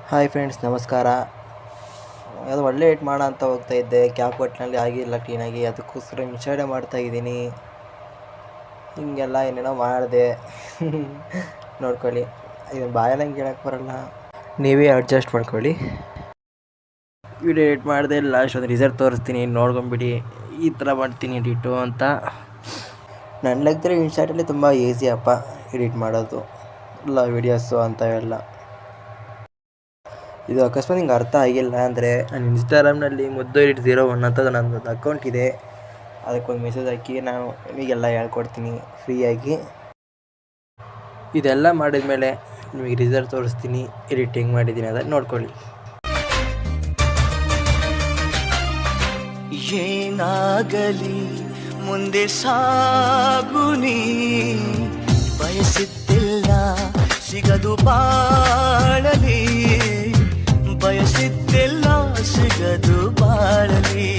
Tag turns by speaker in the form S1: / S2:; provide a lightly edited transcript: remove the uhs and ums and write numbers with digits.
S1: Hi friends, ನಮಸ್ಕಾರ. ಅದು ಒಳ್ಳೆ ಎಡಿಟ್ ಮಾಡೋಣ ಅಂತ ಹೋಗ್ತಾ ಇದ್ದೆ. ಕ್ಯಾಪ್ ಕಟ್ನಲ್ಲಿ ಆಗಿಲ್ಲ ಕ್ಲೀನಾಗಿ, ಅದಕ್ಕೋಸ್ಕರ ಇನ್ಸ್ಟಾಡೆ ಮಾಡ್ತಾಯಿದ್ದೀನಿ. ಹೀಗೆಲ್ಲ ಏನೇನೋ ಮಾಡಿದೆ. ನೋಡ್ಕೊಳ್ಳಿ. ಇದನ್ನು ಬಾಯಲ್ಲಿ ಹಂಗೆ ಹೇಳಕ್ಕೆ ಬರಲ್ಲ, ನೀವೇ ಅಡ್ಜಸ್ಟ್ ಮಾಡ್ಕೊಳ್ಳಿ. ವಿಡಿಯೋ ಎಡಿಟ್ ಮಾಡಿದೆ, ಲಾಸ್ಟ್ ಒಂದು ರಿಸಲ್ಟ್ ತೋರಿಸ್ತೀನಿ, ನೋಡ್ಕೊಂಬಿಡಿ. ಈ ಥರ ಮಾಡ್ತೀನಿ ಎಡಿಟು ಅಂತ. ನನ್ನ ಲೆಕ್ಕದಲ್ಲಿ ಇನ್ಸ್ಟಾಟಲ್ಲಿ ತುಂಬ ಈಸಿ ಅಪ್ಪ ಎಡಿಟ್ ಮಾಡೋದು, ಇಲ್ಲ ವೀಡಿಯೋಸು ಅಂಥವೆಲ್ಲ. ಇದು ಅಕಸ್ಮಾತ್ ನಿಂಗೆ ಅರ್ಥ ಆಗಿಲ್ಲ ಅಂದರೆ ನನ್ನ ಇನ್ಸ್ಟಾಗ್ರಾಮ್ನಲ್ಲಿ ಮುದ್ದು801 ಅಂತ ನನ್ನದು ಅಕೌಂಟ್ ಇದೆ. ಅದಕ್ಕೊಂದು ಮೆಸೇಜ್ ಹಾಕಿ, ನಾನು ನಿಮಗೆಲ್ಲ ಹೇಳ್ಕೊಡ್ತೀನಿ ಫ್ರೀಯಾಗಿ. ಇದೆಲ್ಲ ಮಾಡಿದ ಮೇಲೆ ನಿಮಗೆ ರಿಸಲ್ಟ್ ತೋರಿಸ್ತೀನಿ, ಎಡಿಟ್ ಹೆಂಗೆ ಮಾಡಿದ್ದೀನಿ ಅದನ್ನು ನೋಡ್ಕೊಳ್ಳಿ.
S2: ಏನಾಗಲಿ ಮುಂದೆ ಸಾಗುನಿ, ಬಯಸಿದ್ದಿಲ್ಲ ಸಿಗದು ಬಾಳಲಿ, ಬಯಸಿದ್ದಿಲ್ಲ ಸಿಗದು ಬಾಳಲಿ.